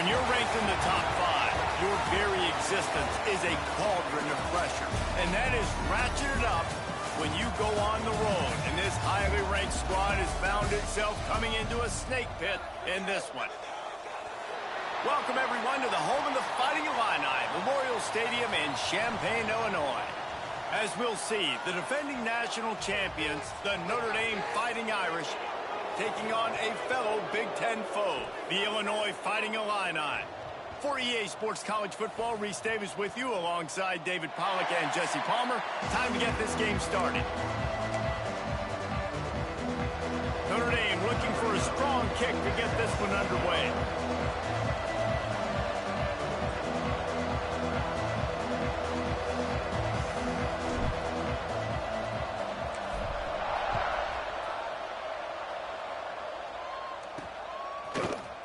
When you're ranked in the top 5, your very existence is a cauldron of pressure. And that is ratcheted up when you go on the road. And this highly ranked squad has found itself coming into a snake pit in this one. Welcome, everyone, to the home of the Fighting Illini, Memorial Stadium in Champaign, Illinois. As we'll see, the defending national champions, the Notre Dame Fighting Irish, taking on a fellow Big Ten foe, the Illinois Fighting Illini. For EA Sports College Football, Reese Davis with you alongside David Pollack and Jesse Palmer. Time to get this game started. Notre Dame looking for a strong kick to get this one underway.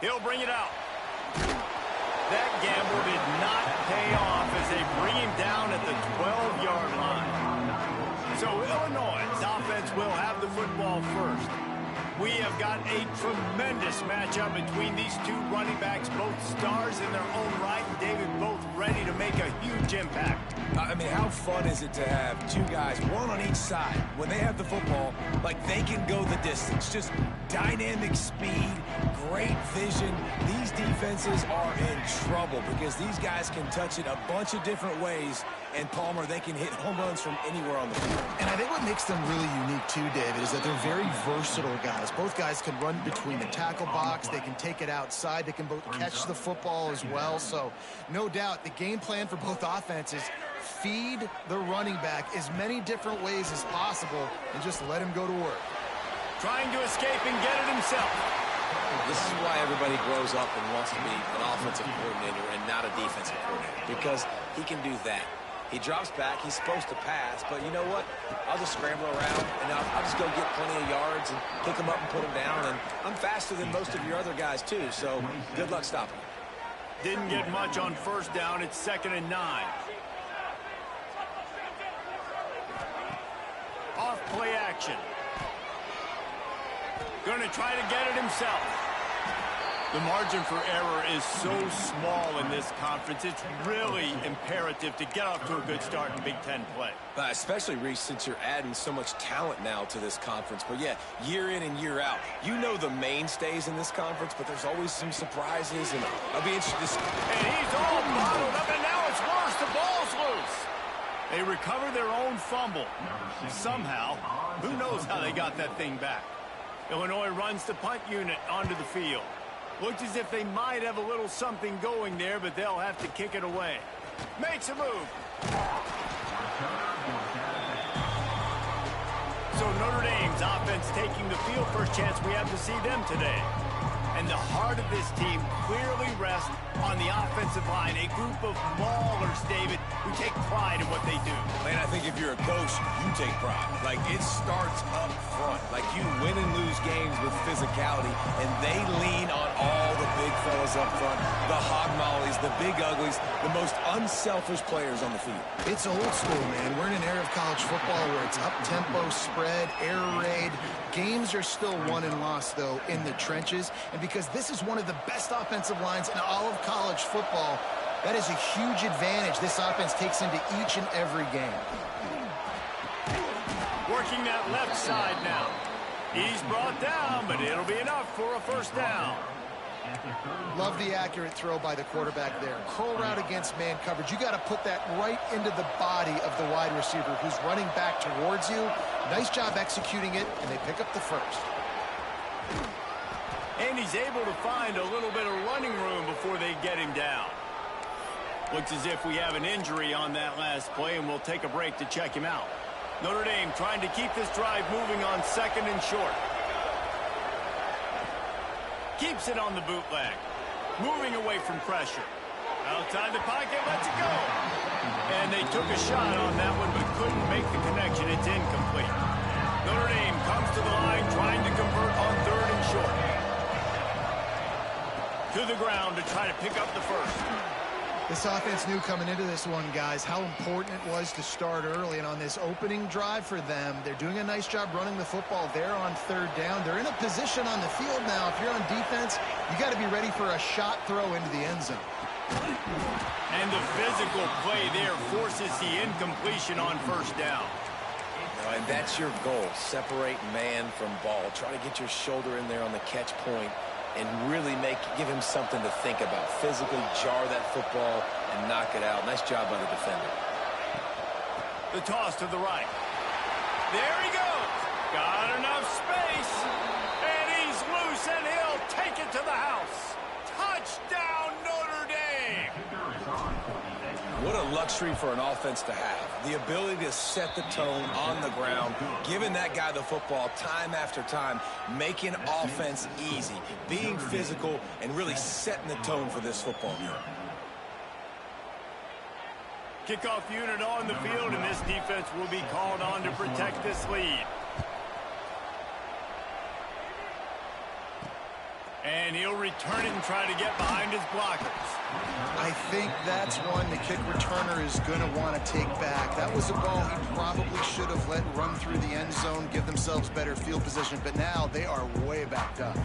He'll bring it out. That gamble did not pay off as they bring him down at the 12-yard line. So Illinois' offense will have the football first. We have got a tremendous matchup between these two running backs, both stars in their own right, and David, both ready to make a huge impact. I mean, how fun is it to have two guys, one on each side, when they have the football, like they can go the distance. Just dynamic speed, great vision. These defenses are in trouble because these guys can touch it a bunch of different ways, and Palmer, they can hit home runs from anywhere on the field. And I think what makes them really unique too, David, is that they're very versatile guys. Both guys can run between the tackle box. They can take it outside. They can both catch the football as well. So no doubt the game plan for both offenses, feed the running back as many different ways as possible and just let him go to work. Trying to escape and get it himself. This is why everybody grows up and wants to be an offensive coordinator and not a defensive coordinator, because he can do that. He drops back. He's supposed to pass, but you know what? I'll just scramble around, and I'll just go get plenty of yards and pick him up and put him down, and I'm faster than most of your other guys, too, so good luck stopping him. Didn't get much on first down. It's 2nd and 9. Off play action. Going to try to get it himself. The margin for error is so small in this conference. It's really imperative to get off to a good start in Big Ten play. Especially, Reese, since you're adding so much talent now to this conference. But, yeah, year in and year out, you know the mainstays in this conference, but there's always some surprises, and I'll be interested to see. And he's all bottled up, and now it's worse. The ball's loose. They recover their own fumble. Somehow, who knows how they got that thing back. Illinois runs the punt unit onto the field. Looks as if they might have a little something going there, but they'll have to kick it away. Makes a move. So Notre Dame's offense taking the field. First chance we have to see them today. And the heart of this team clearly rests on the offensive line. A group of maulers, David, who take pride in what they do. Man, I think if you're a coach, you take pride. Like, it starts up front. Like, you win and lose games with physicality, and they lean on all the big fellas up front, the hog mollies, the big uglies, the most unselfish players on the field. It's old school, man. We're in an era of college football where it's up-tempo, spread, air raid. Games are still won and lost, though, in the trenches. And because this is one of the best offensive lines in all of college football, that is a huge advantage this offense takes into each and every game. Working that left side now. He's brought down, but it'll be enough for a first down. Love the accurate throw by the quarterback there. Curl route against man coverage. You got to put that right into the body of the wide receiver who's running back towards you. Nice job executing it, and they pick up the first. And he's able to find a little bit of running room before they get him down. Looks as if we have an injury on that last play, and we'll take a break to check him out. Notre Dame trying to keep this drive moving on 2nd and short. Keeps it on the bootleg. Moving away from pressure. Outside the pocket, lets it go. And they took a shot on that one, but couldn't make the connection. It's incomplete. Notre Dame comes to the line, trying to convert on 3rd and short. To the ground to try to pick up the first. This offense knew coming into this one, guys, how important it was to start early. And on this opening drive for them, they're doing a nice job running the football there on third down. They're in a position on the field now. If you're on defense, you got to be ready for a shot throw into the end zone. And the physical play there forces the incompletion on first down. And that's your goal. Separate man from ball. Try to get your shoulder in there on the catch point and really give him something to think about. Physically jar that football and knock it out. Nice job by the defender. The toss to the right. There he goes. Got enough space. And he's loose, and he'll take it to the house. Touchdown, Notre Dame. What a luxury for an offense to have. The ability to set the tone on the ground, giving that guy the football time after time, making offense easy, being physical, and really setting the tone for this football game. Kickoff unit on the field, and this defense will be called on to protect this lead. And he'll return it and try to get behind his blockers. I think that's one the kick returner is going to want to take back. That was a ball he probably should have let run through the end zone, give themselves better field position, but now they are way backed up.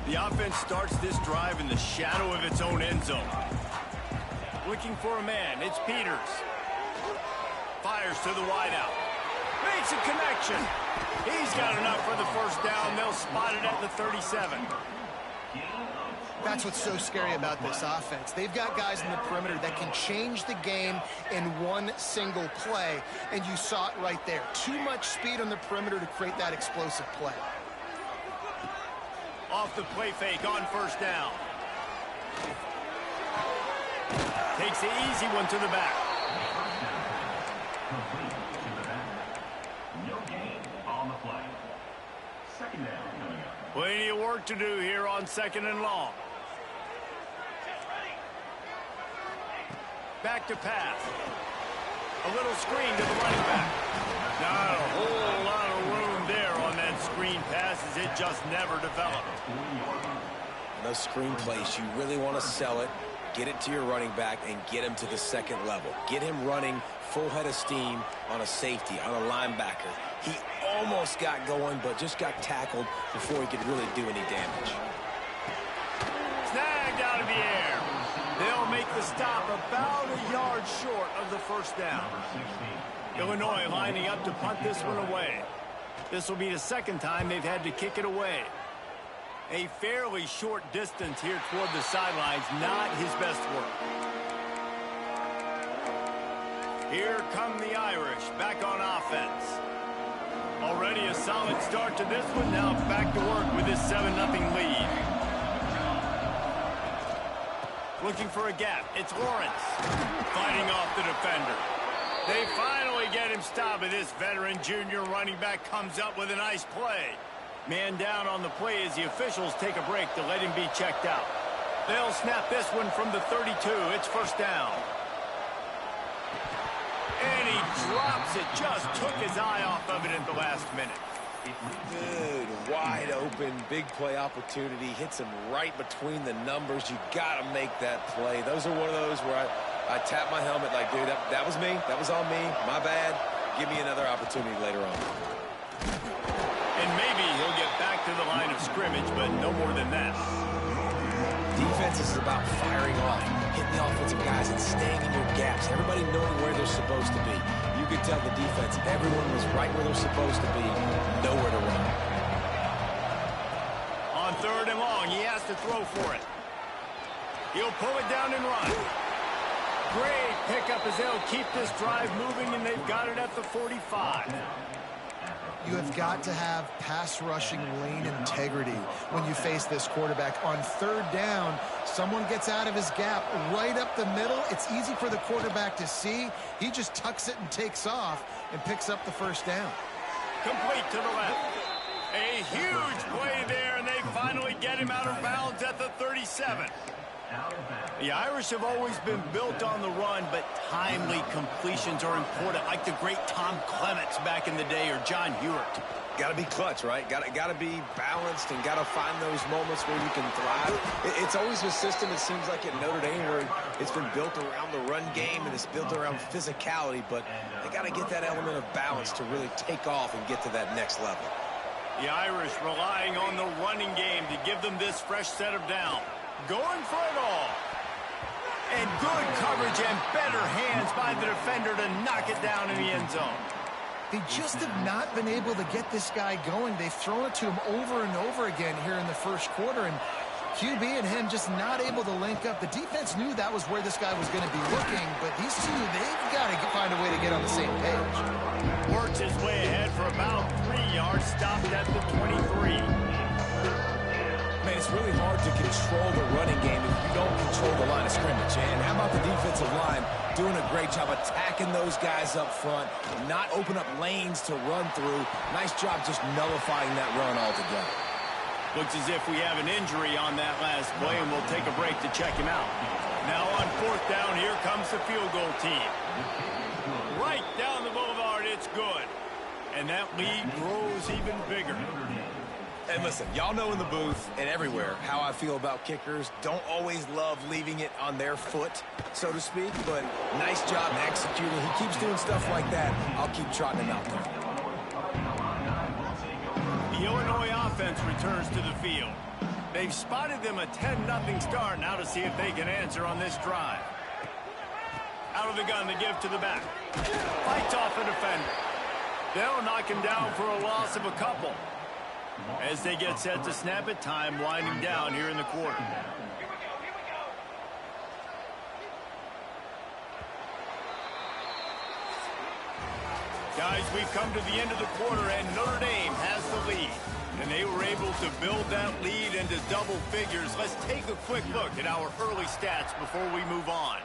The offense starts this drive in the shadow of its own end zone. Looking for a man, it's Peters. Fires to the wideout. Makes a connection. He's got enough for the first down. They'll spot it at the 37. That's what's so scary about this offense. They've got guys in the perimeter that can change the game in one single play, and you saw it right there. Too much speed on the perimeter to create that explosive play. Off the play fake on first down. Takes the easy one to the back. No gain on the play. Second down coming up. Plenty of work to do here on second and long. Back to pass. A little screen to the running back. Not a whole lot of room there on that screen pass as it just never developed. Those screen plays, you really want to sell it, get it to your running back, and get him to the second level. Get him running full head of steam on a safety, on a linebacker. He almost got going, but just got tackled before he could really do any damage. Snagged out of the air. They'll make the stop about a yard short of the first down. Illinois lining up to punt this one away. This will be the second time they've had to kick it away. A fairly short distance here toward the sidelines, not his best work. Here come the Irish, back on offense. Already a solid start to this one, now back to work with this 7-0 lead. Looking for a gap, it's Lawrence, fighting off the defender. They finally get him stopped, and this veteran junior running back comes up with a nice play. Man down on the play as the officials take a break to let him be checked out. They'll snap this one from the 32. It's first down. And he drops it. Just took his eye off of it at the last minute. Good, wide open, big play opportunity. Hits him right between the numbers. You got to make that play. Those are one of those where I tap my helmet like, dude, that was me. That was on me. My bad. Give me another opportunity later on. And maybe he'll get back to the line of scrimmage, but no more than that. Defense is about firing off, hitting the offensive guys and staying in your gaps. Everybody knowing where they're supposed to be. You could tell the defense, everyone was right where they're supposed to be, nowhere to run. On third and long, he has to throw for it. He'll pull it down and run. Great pickup as they'll keep this drive moving, and they've got it at the 45. You have got to have pass rushing lane integrity when you face this quarterback. On third down, someone gets out of his gap right up the middle. It's easy for the quarterback to see. He just tucks it and takes off and picks up the first down. Complete to the left. A huge play there, and they finally get him out of bounds at the 37. The Irish have always been built on the run, but timely completions are important, like the great Tom Clements back in the day or John Hewitt. Got to be clutch, right? Got to be balanced and got to find those moments where you can thrive. It's always a system, it seems like, at Notre Dame where it's been built around the run game and it's built around physicality, but they got to get that element of balance to really take off and get to that next level. The Irish relying on the running game to give them this fresh set of down. Going for it all. And good coverage and better hands by the defender to knock it down in the end zone. They just have not been able to get this guy going. They've thrown it to him over and over again here in the first quarter, and QB and him just not able to link up. The defense knew that was where this guy was going to be looking, but these two, they've got to find a way to get on the same page. Works his way ahead for about 3 yards, stopped at the 23. Man, it's really hard to control the running game if you don't control the line of scrimmage. And how about the defensive line doing a great job attacking those guys up front, not open up lanes to run through. Nice job just nullifying that run altogether. Looks as if we have an injury on that last play, and we'll take a break to check him out. Now on fourth down, here comes the field goal team. Right down the boulevard, it's good. And that lead grows even bigger. And listen, y'all know in the booth and everywhere how I feel about kickers. Don't always love leaving it on their foot, so to speak, but nice job executing. He keeps doing stuff like that. I'll keep trotting him out there. The Illinois offense returns to the field. They've spotted them a 10-0 start. Now to see if they can answer on this drive. Out of the gun, the give to the back. Fights off a defender. They'll knock him down for a loss of a couple. As they get set to snap it, time winding down here in the quarter. Guys, we've come to the end of the quarter, and Notre Dame has the lead. And they were able to build that lead into double figures. Let's take a quick look at our early stats before we move on.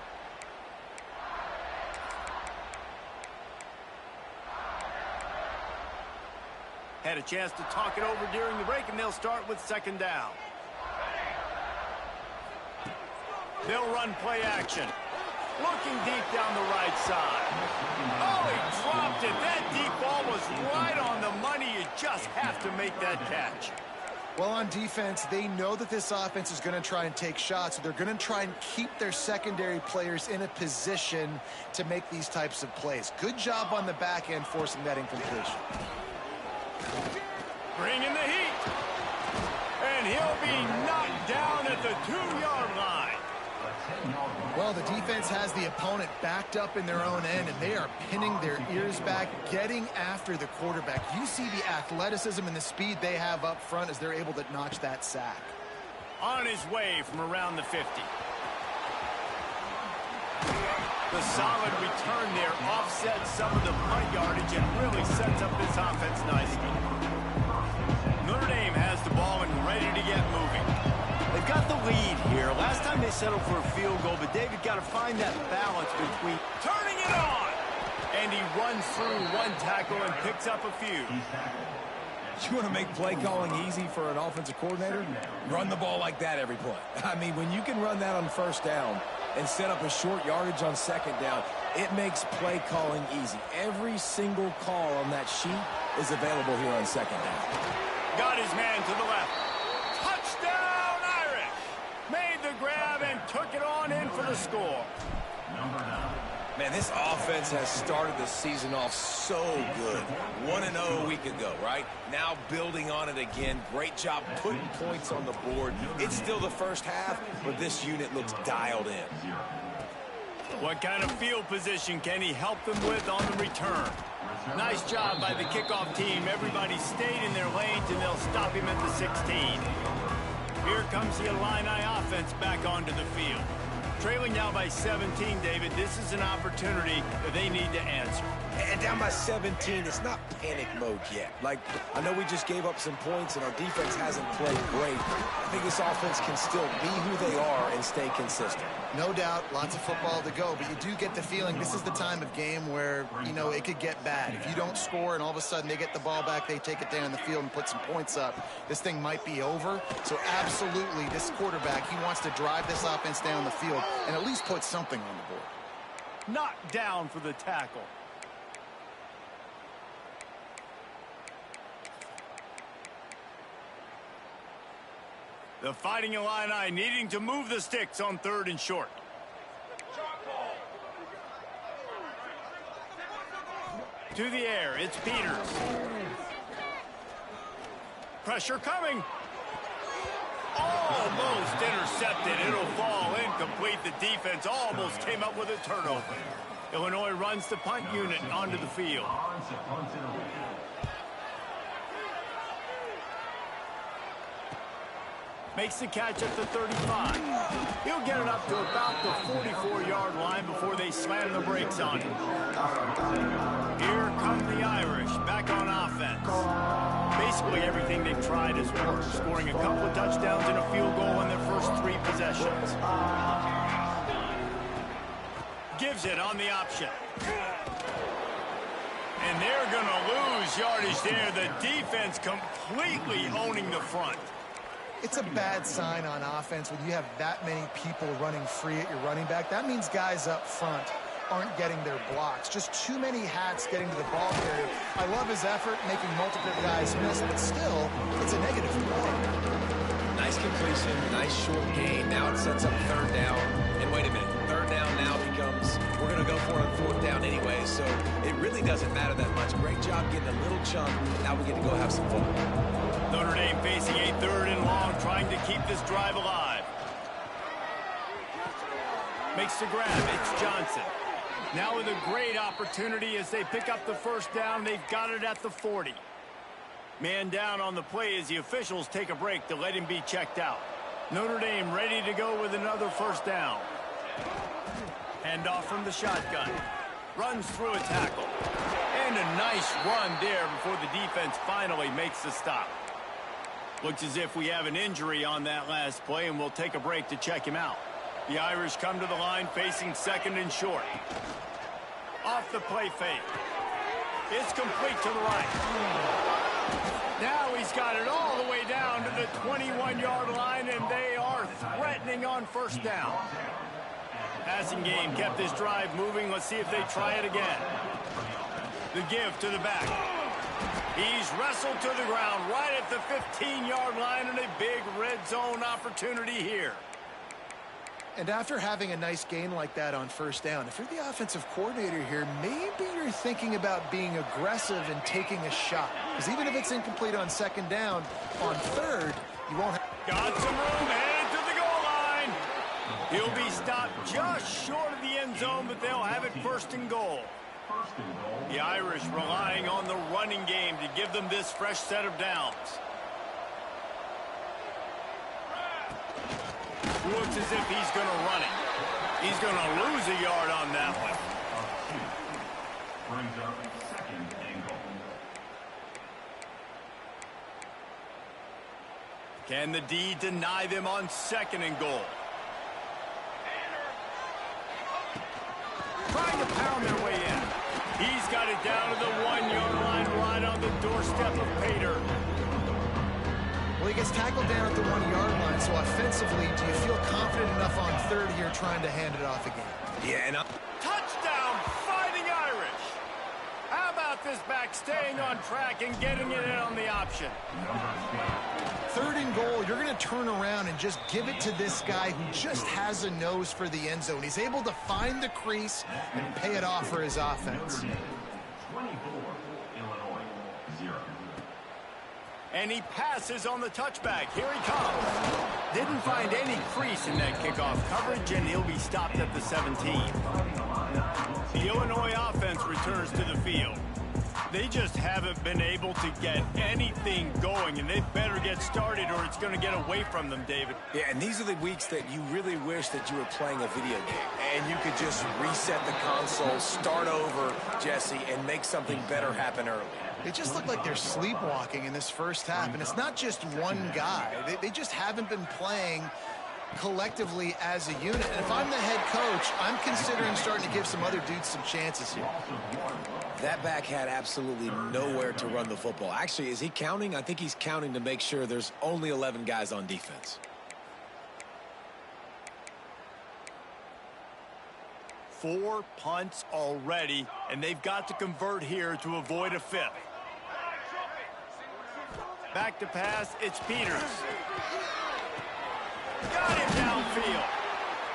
Had a chance to talk it over during the break, and they'll start with second down. They'll run play action. Looking deep down the right side. Oh, he dropped it. That deep ball was right on the money. You just have to make that catch. Well, on defense, they know that this offense is going to try and take shots. So they're going to try and keep their secondary players in a position to make these types of plays. Good job on the back end forcing that incompletion. Bringing the heat. And he'll be knocked down at the 2-yard line. Well, the defense has the opponent backed up in their own end, and they are pinning their ears back, getting after the quarterback. You see the athleticism and the speed they have up front as they're able to notch that sack. On his way from around the 50. The solid return there offsets some of the punt yardage and really sets up this offense nicely. Notre Dame has the ball and ready to get moving. They've got the lead here. Last time they settled for a field goal, but David got to find that balance between turning it on. And he runs through one tackle and picks up a few. You want to make play calling easy for an offensive coordinator? Run the ball like that every play. I mean, when you can run that on first down and set up a short yardage on second down, it makes play calling easy. Every single call on that sheet is available here on second down. Got his man to the left. Touchdown, Irish! Made the grab and took it on in for the score. Man, this offense has started the season off so good. 1-0 a week ago, right? Now building on it again. Great job putting points on the board. It's still the first half, but this unit looks dialed in. What kind of field position can he help them with on the return? Nice job by the kickoff team. Everybody stayed in their lanes, and they'll stop him at the 16. Here comes the Illini offense back onto the field. Trailing now by 17, David. This is an opportunity that they need to answer. And down by 17, it's not panic mode yet. Like, I know we just gave up some points and our defense hasn't played great. I think this offense can still be who they are and stay consistent. No doubt, lots of football to go, but you do get the feeling this is the time of game where, you know, it could get bad. If you don't score and all of a sudden they get the ball back, they take it down the field and put some points up, this thing might be over. So absolutely, this quarterback, he wants to drive this offense down the field and at least put something on the board. Knocked down for the tackle. The Fighting Illini needing to move the sticks on 3rd and short. To the air, it's Peters. Pressure coming. Almost intercepted. It'll fall incomplete. The defense almost came up with a turnover. Illinois runs the punt unit onto the field. Makes the catch at the 35. He'll get it up to about the 44-yard line before they slam the brakes on him. Here come the Irish back on offense. Basically everything they've tried has worked, scoring a couple of touchdowns and a field goal on their first 3 possessions. Gives it on the option. And they're going to lose yardage there. The defense completely owning the front. It's a bad sign on offense when you have that many people running free at your running back. That means guys up front aren't getting their blocks. Just too many hats getting to the ball carrier. I love his effort, making multiple guys miss, but still, it's a negative play. Nice completion, nice short gain. Now it sets up 3rd down. And wait a minute, 3rd down now becomes, we're going to go for it on 4th down anyway, so it really doesn't matter that much. Great job getting a little chunk. Now we get to go have some fun. Notre Dame facing a 3rd and long, trying to keep this drive alive. Makes the grab. It's Johnson. Now with a great opportunity as they pick up the 1st down. They've got it at the 40. Man down on the play as the officials take a break to let him be checked out. Notre Dame ready to go with another 1st down. Hand off from the shotgun. Runs through a tackle. And a nice run there before the defense finally makes the stop. Looks as if we have an injury on that last play, and we'll take a break to check him out. The Irish come to the line facing 2nd and short. Off the play fake. It's complete to the right. Now he's got it all the way down to the 21-yard line, and they are threatening on 1st down. Passing game kept this drive moving. Let's see if they try it again. The give to the back. He's wrestled to the ground right at the 15-yard line, and a big red zone opportunity here. And after having a nice gain like that on 1st down, if you're the offensive coordinator here, maybe you're thinking about being aggressive and taking a shot. Because even if it's incomplete on 2nd down, on 3rd, you won't have... Got some room, headed to the goal line. He'll be stopped just short of the end zone, but they'll have it 1st and goal. The Irish relying on the running game to give them this fresh set of downs. Looks as if he's going to run it. He's going to lose a yard on that one. Brings up 2nd and goal. Can the D deny them on 2nd and goal? Trying to pound their way in. He's got it down to the 1-yard line right on the doorstep of Pater. Well, he gets tackled down at the 1-yard line, so offensively, do you feel confident enough on 3rd here trying to hand it off again? Yeah, and Touchdown, Fighting Irish. How about this back staying on track and getting it in on the option? 3rd and goal, you're going to turn around and just give it to this guy who just has a nose for the end zone. He's able to find the crease and pay it off for his offense. 24, Illinois, 0. And he passes on the touchback. Here he comes. Didn't find any crease in that kickoff coverage, and he'll be stopped at the 17. The Illinois offense returns to the field. they just haven't been able to get anything going, and they better get started or it's going to get away from them, David. Yeah, and these are the weeks that you really wish that you were playing a video game and you could just reset the console, start over, Jesse, and make something better happen early. They just look like they're sleepwalking in this first half, and it's not just one guy. They just haven't been playing collectively as a unit. And if I'm the head coach, I'm considering starting to give some other dudes some chances here. That back had absolutely nowhere to run the football. Actually, is he counting? I think he's counting to make sure there's only 11 guys on defense. Four punts already, and they've got to convert here to avoid a fifth. Back to pass, it's Peters. Got him downfield.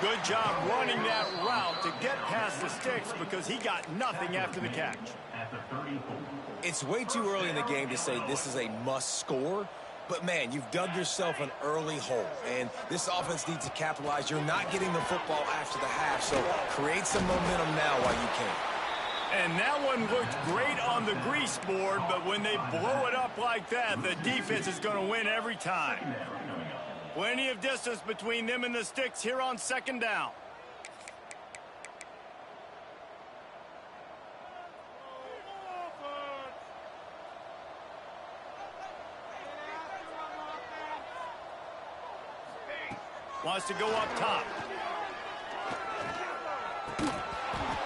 Good job running that route to get past the sticks because he got nothing after the catch. It's way too early in the game to say this is a must score, but man, you've dug yourself an early hole, and this offense needs to capitalize. You're not getting the football after the half, so create some momentum now while you can. And that one looked great on the grease board, but when they blow it up like that, the defense is going to win every time. Plenty of distance between them and the sticks here on second down. Wants to go up top.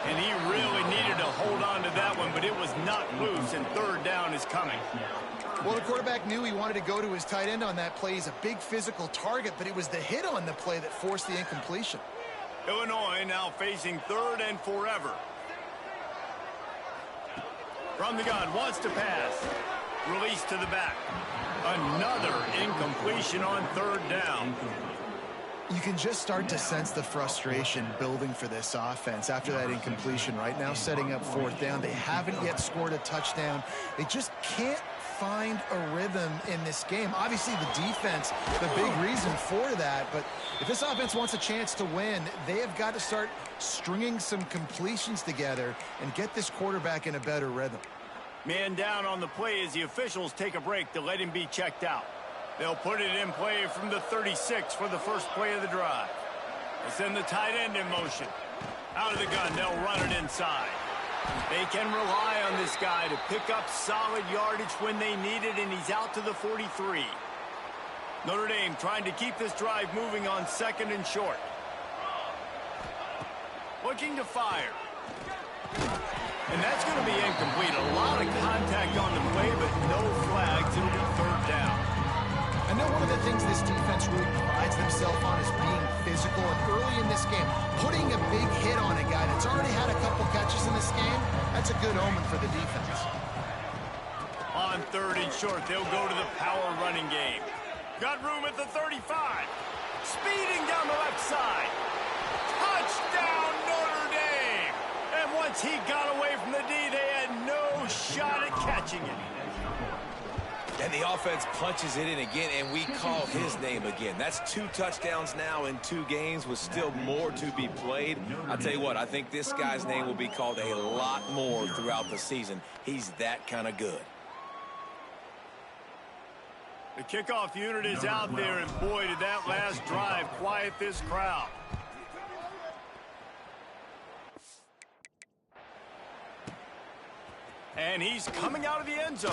And he really needed to hold on to that one, but it was not loose, and third down is coming. Well, the quarterback knew he wanted to go to his tight end on that play. He's a big physical target, but it was the hit on the play that forced the incompletion. Illinois now facing third and forever. From the gun, wants to pass. Release to the back. Another incompletion on third down. You can just start to sense the frustration building for this offense after that incompletion. Right now, setting up fourth down. They haven't yet scored a touchdown. They just can't find a rhythm in this game. Obviously, the defense, the big reason for that. But if this offense wants a chance to win, they have got to start stringing some completions together and get this quarterback in a better rhythm. Man down on the play as the officials take a break to let him be checked out. They'll put it in play from the 36 for the first play of the drive. They send the tight end in motion. Out of the gun, they'll run it inside. They can rely on this guy to pick up solid yardage when they need it, and he's out to the 43. Notre Dame trying to keep this drive moving on second and short. Looking to fire. And that's going to be incomplete. A lot of contact on the play, but no flags. It'll be third down. I know one of the things this defense really prides themselves on is being physical, and early in this game, putting a big hit on a guy that's already had a couple catches in this game, that's a good omen for the defense. On third and short, they'll go to the power running game. Got room at the 35. Speeding down the left side. Touchdown, Notre Dame! And once he got away from the D, they had no shot at catching it. And the offense punches it in again, and we call his name again. That's 2 touchdowns now in 2 games with still more to be played. I'll tell you what, I think this guy's name will be called a lot more throughout the season. He's that kind of good. The kickoff unit is out there, and boy, did that last drive quiet this crowd. And he's coming out of the end zone.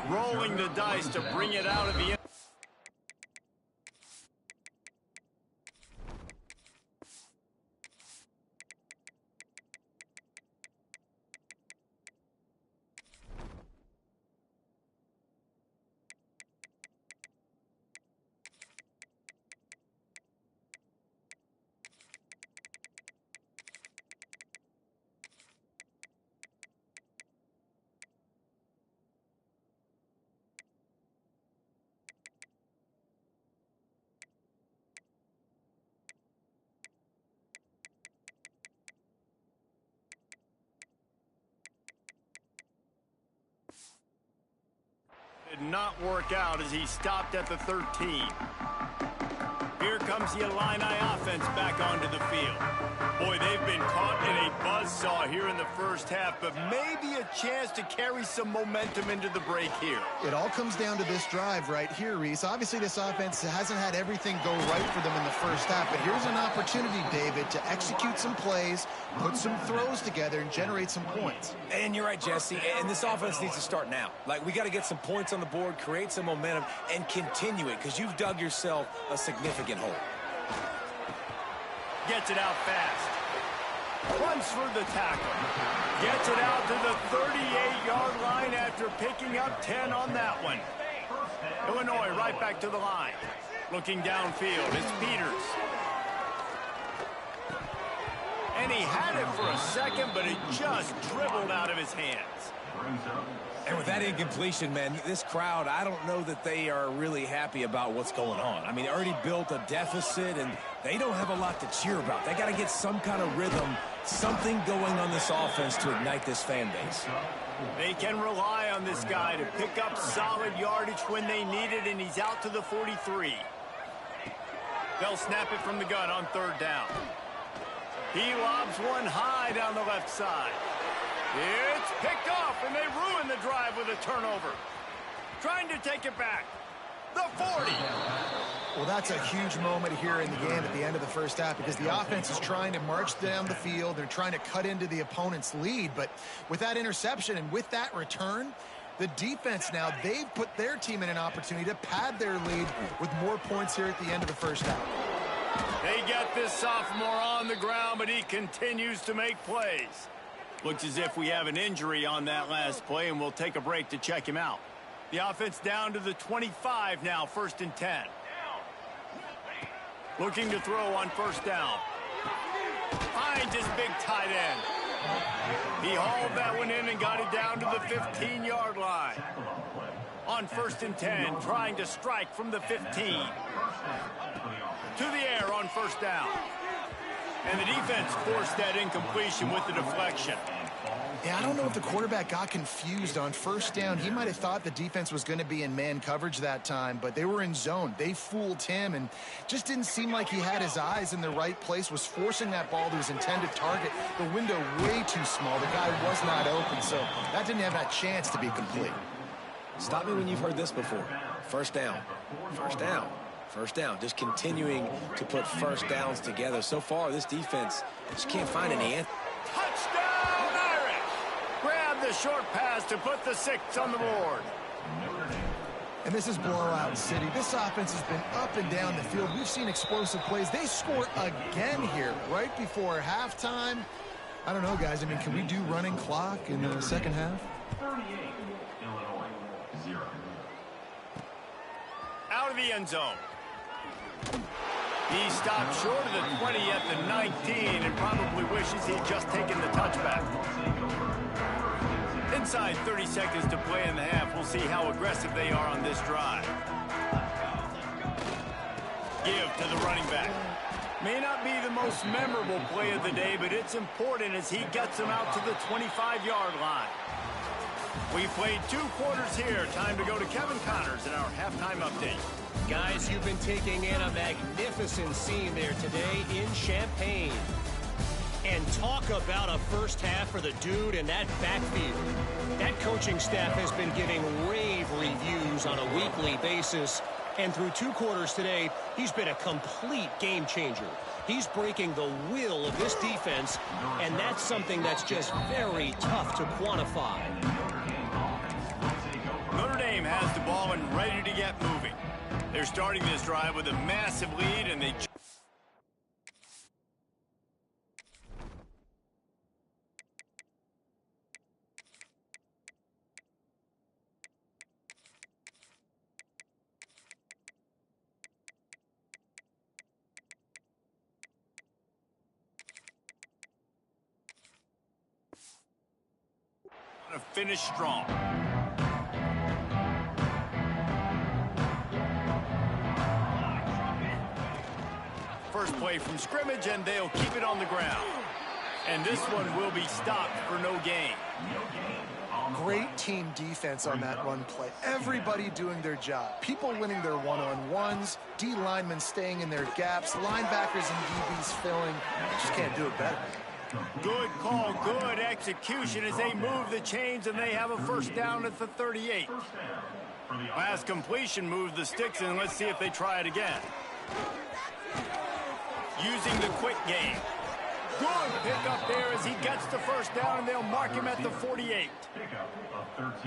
Rolling the dice to bring it out of the end. Did not work out as he stopped at the 13. Here comes the Illini offense back onto the field. Boy, they've been caught in a buzzsaw here in the first half, but maybe a chance to carry some momentum into the break here. It all comes down to this drive right here, Reese. Obviously, this offense hasn't had everything go right for them in the first half, but here's an opportunity, David, to execute some plays, put some throws together, and generate some points. And you're right, Jesse, and this offense needs to start now. Like, we got to get some points on the board, create some momentum, and continue it, because you've dug yourself a significant hole. Gets it out fast. Runs for the tackle. Gets it out to the 38-yard line after picking up 10 on that one. Illinois right back to the line. Looking downfield, it's Peters. And he had it for a second, but it just dribbled out of his hands. And with that incompletion, man, this crowd, I don't know that they are really happy about what's going on. I mean, they already built a deficit, and they don't have a lot to cheer about. They got to get some kind of rhythm, something going on this offense to ignite this fan base. They can rely on this guy to pick up solid yardage when they need it, and he's out to the 43. They'll snap it from the gun on third down. He lobs one high down the left side. It's picked off, and they ruin the drive with a turnover. Trying to take it back. The 40. Well, that's a huge moment here in the game at the end of the first half because the offense is trying to march down the field. They're trying to cut into the opponent's lead. But with that interception and with that return, the defense now, they've put their team in an opportunity to pad their lead with more points here at the end of the first half. They get this sophomore on the ground, but he continues to make plays. Looks as if we have an injury on that last play, and we'll take a break to check him out. The offense down to the 25 now, 1st and 10. Looking to throw on first down. Finds his big tight end. He hauled that one in and got it down to the 15-yard line. On 1st and 10, trying to strike from the 15. To the air on first down. And the defense forced that incompletion with the deflection. Yeah, I don't know if the quarterback got confused on first down. He might have thought the defense was going to be in man coverage that time, but they were in zone. They fooled him and just didn't seem like he had his eyes in the right place, was forcing that ball to his intended target. The window way too small. The guy was not open, so that didn't have that chance to be complete. Stop me when you've heard this before. First down. First down. First down, just continuing to put first downs together. So far, this defense just can't find any answer. Touchdown, Irish! Grab the short pass to put the 6 on the board. And this is blowout city. This offense has been up and down the field. We've seen explosive plays. They score again here right before halftime. I don't know, guys. I mean, can we do running clock in the second half? 38, Illinois, 0. Out of the end zone. He stopped short of the 20 at the 19 and probably wishes he'd just taken the touchback. Inside 30 seconds to play in the half. We'll see how aggressive they are on this drive. Give to the running back. May not be the most memorable play of the day, but it's important as he gets them out to the 25-yard line. We played 2 quarters here. Time to go to Kevin Connors in our halftime update. Guys, you've been taking in a magnificent scene there today in Champaign. And talk about a first half for the dude in that backfield. That coaching staff has been giving rave reviews on a weekly basis. And through 2 quarters today, he's been a complete game changer. He's breaking the will of this defense, and that's something that's just very tough to quantify. Notre Dame has the ball and ready to get moving. They're starting this drive with a massive lead, and they want to finish strong. First play from scrimmage, and they'll keep it on the ground. And this one will be stopped for no gain. Great team defense on that run play. Everybody doing their job. People winning their one-on-ones, D linemen staying in their gaps, linebackers and DBs filling. Just can't do it better. Good call, good execution as they move the chains, and they have a first down at the 38. Pass completion, move the sticks, and let's see if they try it again. Using the quick game. Good pick up there as he gets the first down, and they'll mark him at the 48.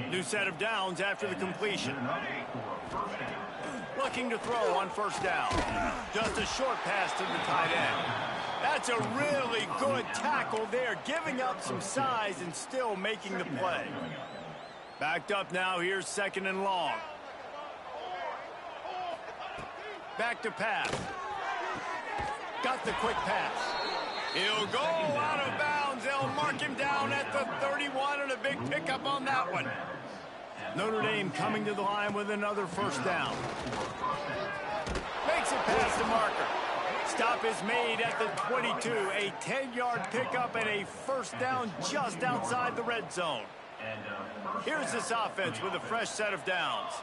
New set of downs after the completion. Looking to throw on first down. Just a short pass to the tight end. That's a really good tackle there, giving up some size and still making the play. Backed up now, here's second and long. Back to pass. Got the quick pass. He'll go out of bounds. They'll mark him down at the 31, and a big pickup on that one. Notre Dame coming to the line with another first down. Makes it past the marker. Stop is made at the 22. A 10-yard pickup and a first down just outside the red zone. Here's this offense with a fresh set of downs.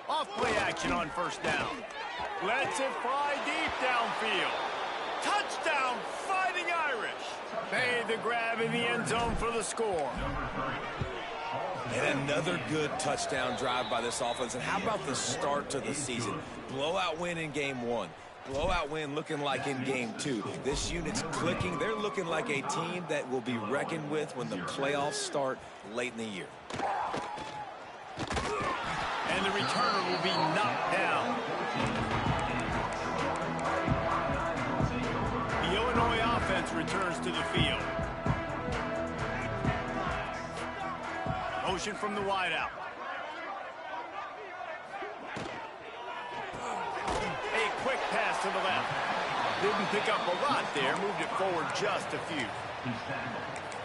Off play action on first down. Lets it fly deep downfield. Touchdown, Fighting Irish. Made the grab in the end zone for the score. And another good touchdown drive by this offense. And how about the start to the season? Blowout win in game 1. Blowout win looking like in game 2. This unit's clicking. They're looking like a team that will be reckoned with when the playoffs start late in the year. And the returner will be knocked down. The Illinois offense returns to the field. Motion from the wideout. A quick pass to the left. Didn't pick up a lot there. Moved it forward just a few.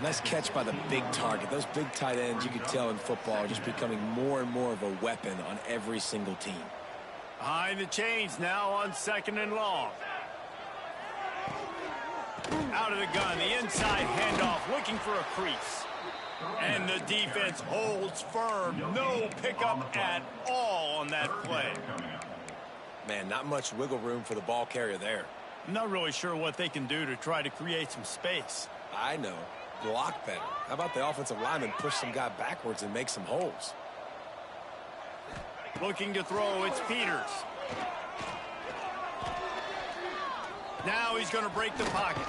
Nice catch by the big target. Those big tight ends, you could tell in football, are just becoming more and more of a weapon on every single team. Behind the chains now on second and long. Out of the gun, the inside handoff, looking for a crease. And the defense holds firm. No pickup at all on that play. Man, not much wiggle room for the ball carrier there. I'm not really sure what they can do to try to create some space. I know. Block better. How about the offensive lineman push some guy backwards and make some holes? Looking to throw, it's Peters. Now he's going to break the pocket.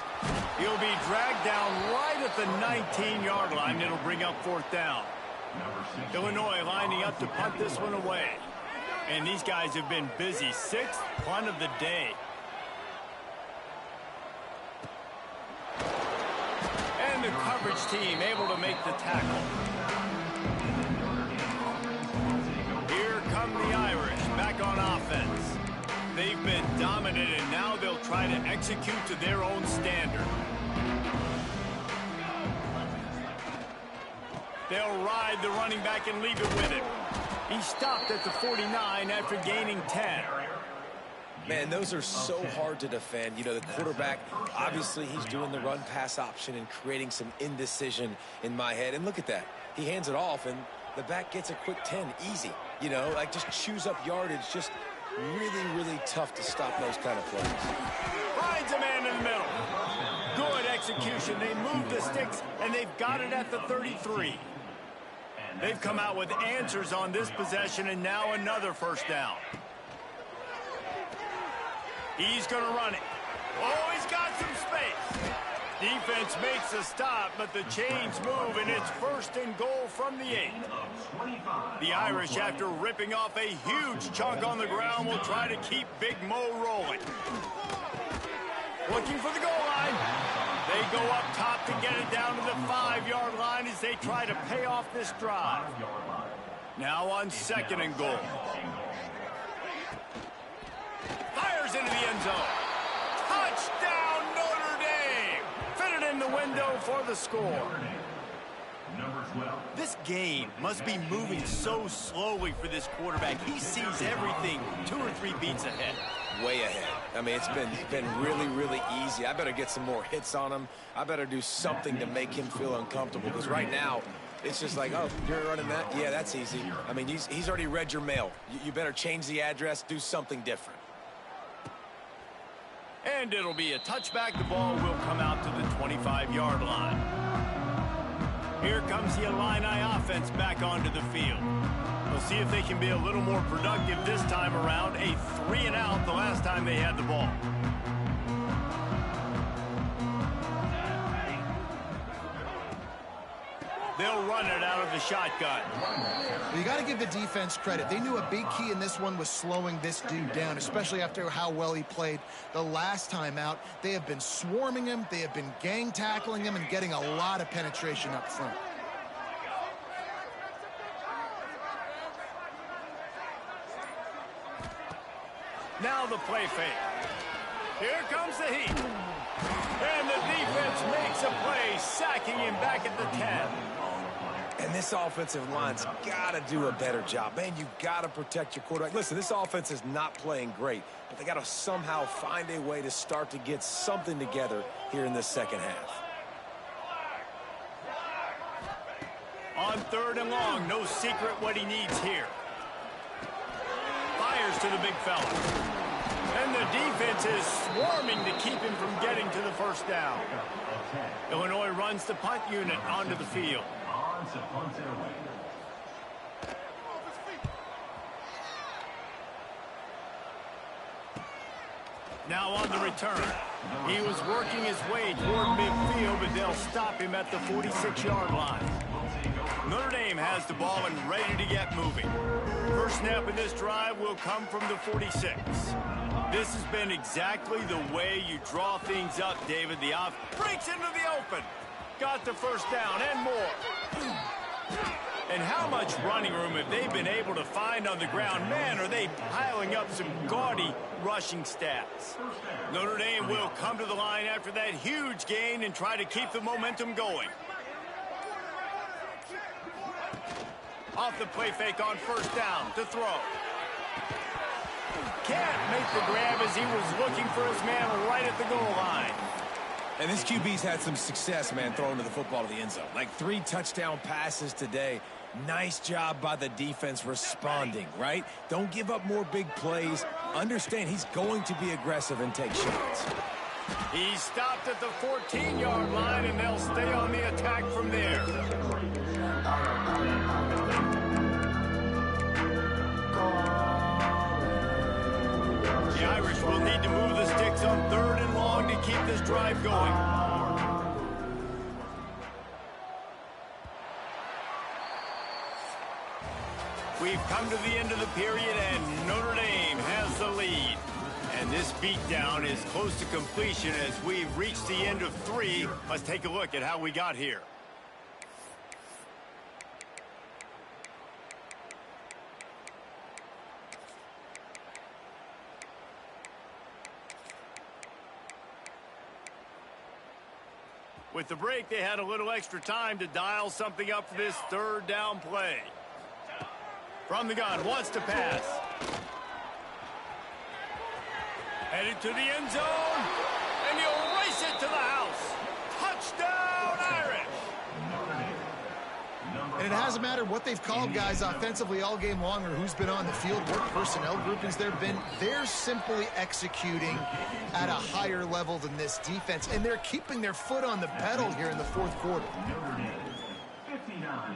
He'll be dragged down right at the 19-yard line. It'll bring up fourth down. Illinois lining up to punt this one away. And these guys have been busy. Sixth punt of the day. And the coverage team able to make the tackle. Here come the Irish back on offense. They've been dominant, and now they'll try to execute to their own standard. They'll ride the running back and leave it with him. He stopped at the 49 after gaining 10. Man, those are so hard to defend. You know, the quarterback, obviously he's doing the run-pass option and creating some indecision in my head. And look at that. He hands it off, and the back gets a quick 10. Easy. You know, like just chews up yardage. Just really, really tough to stop those kind of plays. Finds a man in the middle. Good execution. They move the sticks, and they've got it at the 33. They've come out with answers on this possession, and now another first down. He's going to run it. Oh, he's got some space. Defense makes a stop, but the chains move, and it's first and goal from the 8. The Irish, after ripping off a huge chunk on the ground, will try to keep Big Mo rolling. Looking for the goal line. They go up top to get it down to the 5-yard line as they try to pay off this drive. Now on second and goal. Fires into the end zone. Touchdown, Notre Dame! Fitted in the window for the score. This game must be moving so slowly for this quarterback. He sees everything 2 or 3 beats ahead. Way ahead. I mean, it's been really, really easy. I better get some more hits on him. I better do something to make him feel uncomfortable, because right now, it's just like, oh, you're running that? Yeah, that's easy. I mean, he's already read your mail. You better change the address, do something different. And it'll be a touchback. The ball will come out to the 25-yard line. Here comes the Illini offense back onto the field. We'll see if they can be a little more productive this time around. A 3-and-out the last time they had the ball. They'll run it out of the shotgun. Well, you got to give the defense credit. They knew a big key in this one was slowing this dude down, especially after how well he played the last time out. They have been swarming him. They have been gang tackling him and getting a lot of penetration up front. Now the play fake. Here comes the heat. And the defense makes a play, sacking him back at the 10. And this offensive line's got to do a better job. Man, you got to protect your quarterback. Listen, this offense is not playing great, but they got to somehow find a way to start to get something together here in this second half. On 3rd and long, no secret what he needs here. Fires to the big fella. And the defense is swarming to keep him from getting to the first down. Illinois runs the punt unit onto the field. Now on the return. He was working his way toward midfield, but they'll stop him at the 46-yard line. Notre Dame has the ball and ready to get moving. First snap in this drive will come from the 46. This has been exactly the way you draw things up, David. The off breaks into the open. Got the first down and more. And how much running room have they been able to find on the ground? Man, are they piling up some gaudy rushing stats. Notre Dame will come to the line after that huge gain and try to keep the momentum going. Off the play fake on first down to throw. Can't make the grab as he was looking for his man right at the goal line. And this QB's had some success, man, throwing to the football to the end zone. Like 3 touchdown passes today. Nice job by the defense responding, right? Don't give up more big plays. Understand he's going to be aggressive and take shots. He stopped at the 14-yard line, and they'll stay on the attack from there. The Irish will need to move the sticks on 3rd and long to keep this drive going. We've come to the end of the period, and Notre Dame has the lead. And this beatdown is close to completion as we've reached the end of 3. Let's take a look at how we got here. With the break, they had a little extra time to dial something up for this 3rd down play. From the gun, wants to pass. Headed to the end zone, and he'll race it to the house. Touchdown, Irish! And it hasn't mattered what they've called guys offensively all game long or who's been on the field, what personnel groupings there have been. They're simply executing at a higher level than this defense, and they're keeping their foot on the pedal here in the 4th quarter. 59,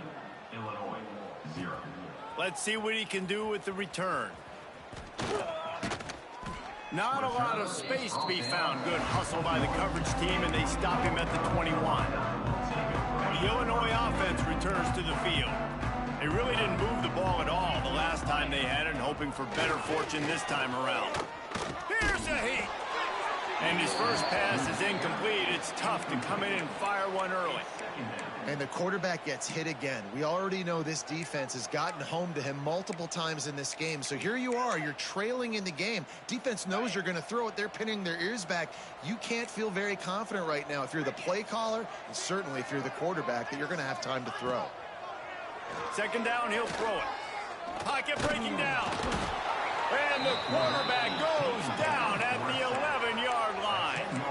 Illinois, 0. Let's see what he can do with the return. Not a lot of space to be found. Good hustle by the coverage team, and they stop him at the 21. The Illinois offense returns to the field. They really didn't move the ball at all the last time they had it, and hoping for better fortune this time around. Here's a heat. And his first pass is incomplete. It's tough to come in and fire one early. And the quarterback gets hit again. We already know this defense has gotten home to him multiple times in this game. So here you are, you're trailing in the game. Defense knows you're going to throw it. They're pinning their ears back. You can't feel very confident right now if you're the play caller, and certainly if you're the quarterback, that you're going to have time to throw. Second down, he'll throw it. Pocket breaking down. And the quarterback goes down at the 11-yard line.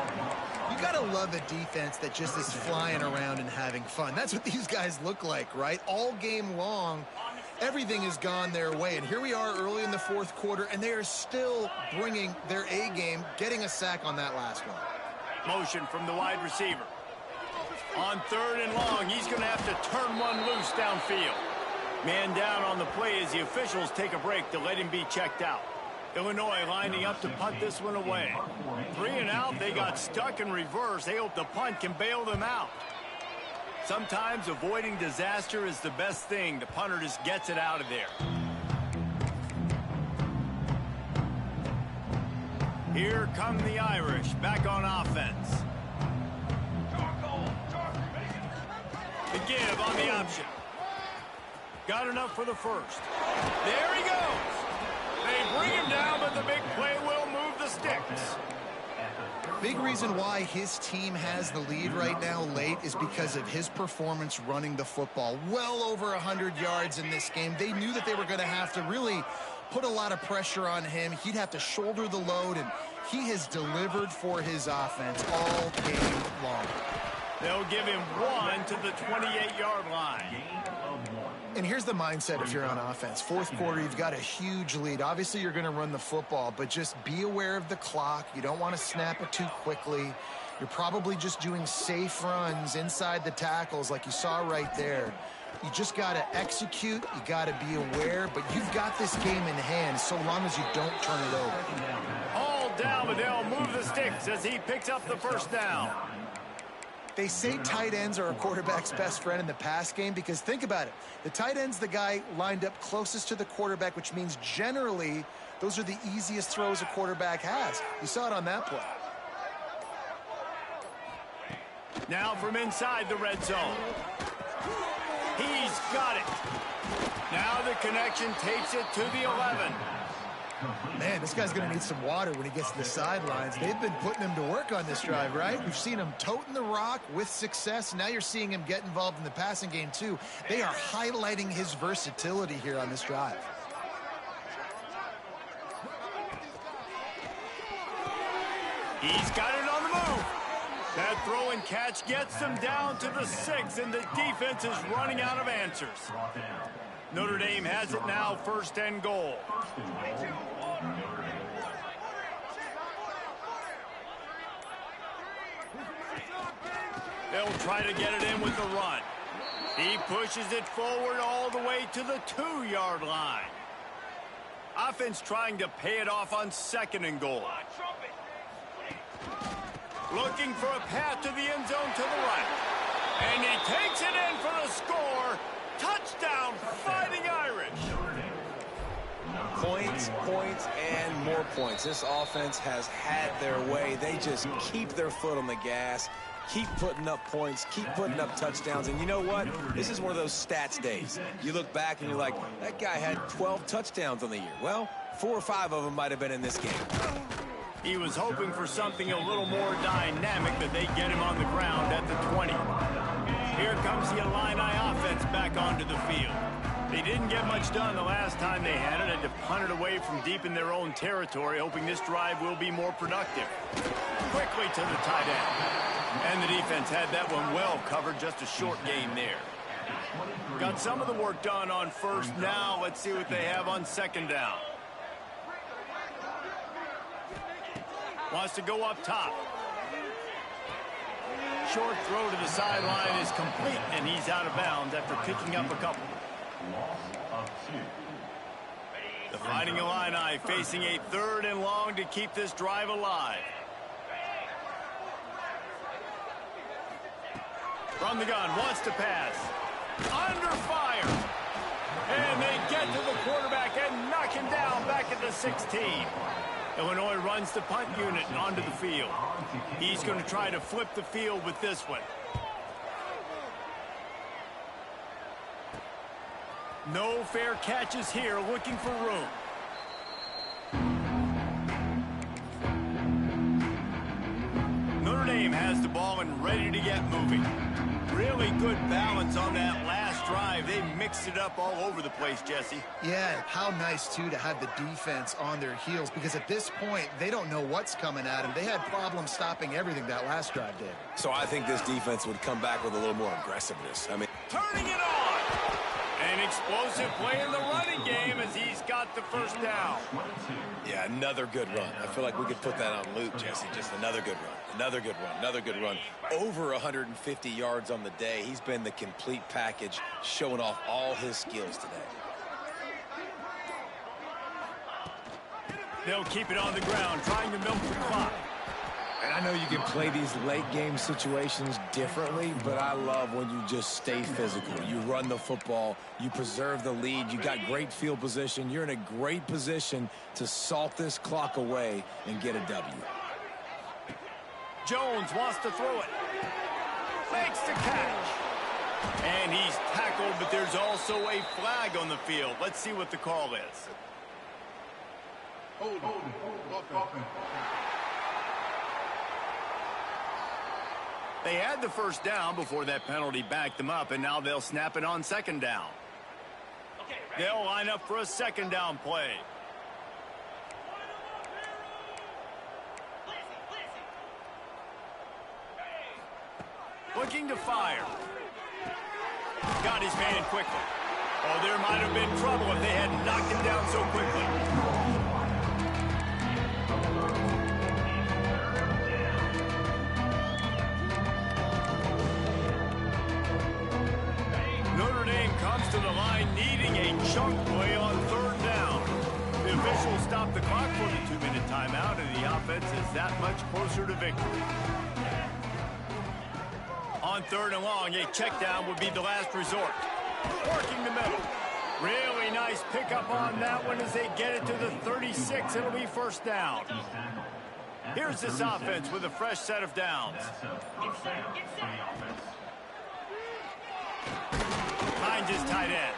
You got to love a defense that just is flying around and having fun. That's what these guys look like, right? All game long, everything has gone their way. And here we are early in the fourth quarter, and they are still bringing their A game, getting a sack on that last one. Motion from the wide receiver. On third and long, he's going to have to turn one loose downfield. Man down on the play as the officials take a break to let him be checked out. Illinois lining up to punt this one away. 3 and out, they got stuck in reverse. They hope the punt can bail them out. Sometimes avoiding disaster is the best thing. The punter just gets it out of there. Here come the Irish back on offense. The give on the option. Got enough for the first. There he goes. They bring him down, but the big play will move the sticks. Big reason why his team has the lead right now late is because of his performance running the football. Well over 100 yards in this game. They knew that they were going to have to really put a lot of pressure on him. He'd have to shoulder the load, and he has delivered for his offense all game long. They'll give him one to the 28-yard line. And here's the mindset if you're on offense. Fourth quarter, you've got a huge lead. Obviously, you're going to run the football, but just be aware of the clock. You don't want to snap it too quickly. You're probably just doing safe runs inside the tackles like you saw right there. You just got to execute. You got to be aware, but you've got this game in hand so long as you don't turn it over. All down, but they'll move the sticks as he picks up the first down. They say tight ends are a quarterback's best friend in the pass game because think about it. The tight end's the guy lined up closest to the quarterback, which means generally those are the easiest throws a quarterback has. You saw it on that play. Now from inside the red zone. He's got it. Now the connection takes it to the 11. Man, this guy's going to need some water when he gets to the sidelines. They've been putting him to work on this drive, right? We've seen him toting the rock with success. Now you're seeing him get involved in the passing game, too. They are highlighting his versatility here on this drive. He's got it on the move. That throw and catch gets them down to the 6, and the defense is running out of answers. Notre Dame has it now, 1st and goal. They'll try to get it in with the run. He pushes it forward all the way to the 2-yard line. Offense trying to pay it off on 2nd and goal. Looking for a path to the end zone to the right. And he takes it in for the score. Touchdown, Fighting Irish. Points, points, and more points. This offense has had their way. They just keep their foot on the gas, keep putting up points, keep putting up touchdowns. And you know what? This is one of those stats days. You look back and you're like, that guy had 12 touchdowns on the year. Well, 4 or 5 of them might have been in this game. He was hoping for something a little more dynamic, but they get him on the ground at the 20. Here comes the Illini offense back onto the field. They didn't get much done the last time they had it. Had to punt it away from deep in their own territory, hoping this drive will be more productive. Quickly to the tight end. And the defense had that one well covered, just a short game there. Got some of the work done on 1st. Now let's see what they have on 2nd down. Wants to go up top. Short throw to the sideline is complete, and he's out of bounds after picking up a couple. The Fighting Illini facing a 3rd and long to keep this drive alive. From the gun, wants to pass. Under fire. And they get to the quarterback and knock him down back at the 16. Illinois runs the punt unit onto the field. He's going to try to flip the field with this one. No fair catches here, looking for room. Notre Dame has the ball and ready to get moving. Really good balance on that last drive, they mixed it up all over the place, Jesse. Yeah, how nice, too, to have the defense on their heels, because at this point, they don't know what's coming at them. They had problems stopping everything that last drive did. So I think this defense would come back with a little more aggressiveness. I mean, Turning it on. An explosive play in the running game as he's got the first down. yeah, another good run. I feel like we could put that on loop, Jesse. Just another good run, another good run, another good run. Over 150 yards on the day. He's been the complete package, showing off all his skills today. They'll keep it on the ground, trying to milk the clock. And I know you can play these late-game situations differently, but I love when you just stay physical. You run the football, you preserve the lead, you got great field position. You're in a great position to salt this clock away and get a W. Jones wants to throw it. Makes the catch. And he's tackled, but there's also a flag on the field. Let's see what the call is. They had the first down before that penalty backed them up, and now they'll snap it on second down. They'll line up for a second down play. Looking to fire. Got his man quickly. Oh, there might have been trouble if they hadn't knocked him down so quickly. Notre Dame comes to the line needing a chunk play on third down. The officials stop the clock for the 2-minute timeout, and the offense is that much closer to victory. On third and long, a check down would be the last resort. Working the middle. Really nice pickup on that one as they get it to the 36. It'll be first down. Here's this offense with a fresh set of downs. Finds his tight end.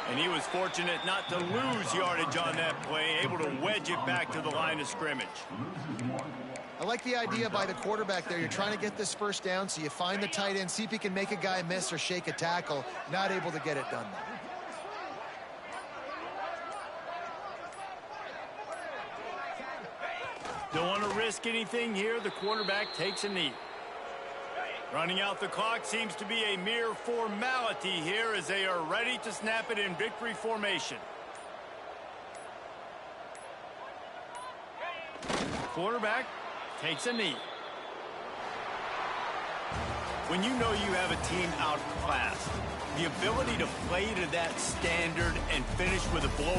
And he was fortunate not to lose yardage on that play, able to wedge it back to the line of scrimmage. I like the idea by the quarterback there. You're trying to get this first down, so you find the tight end, see if he can make a guy miss or shake a tackle. Not able to get it done though. Don't want to risk anything here. The quarterback takes a knee. Running out the clock seems to be a mere formality here as they are ready to snap it in victory formation. Quarterback takes a knee. When you know you have a team outclassed, the ability to play to that standard and finish with a blow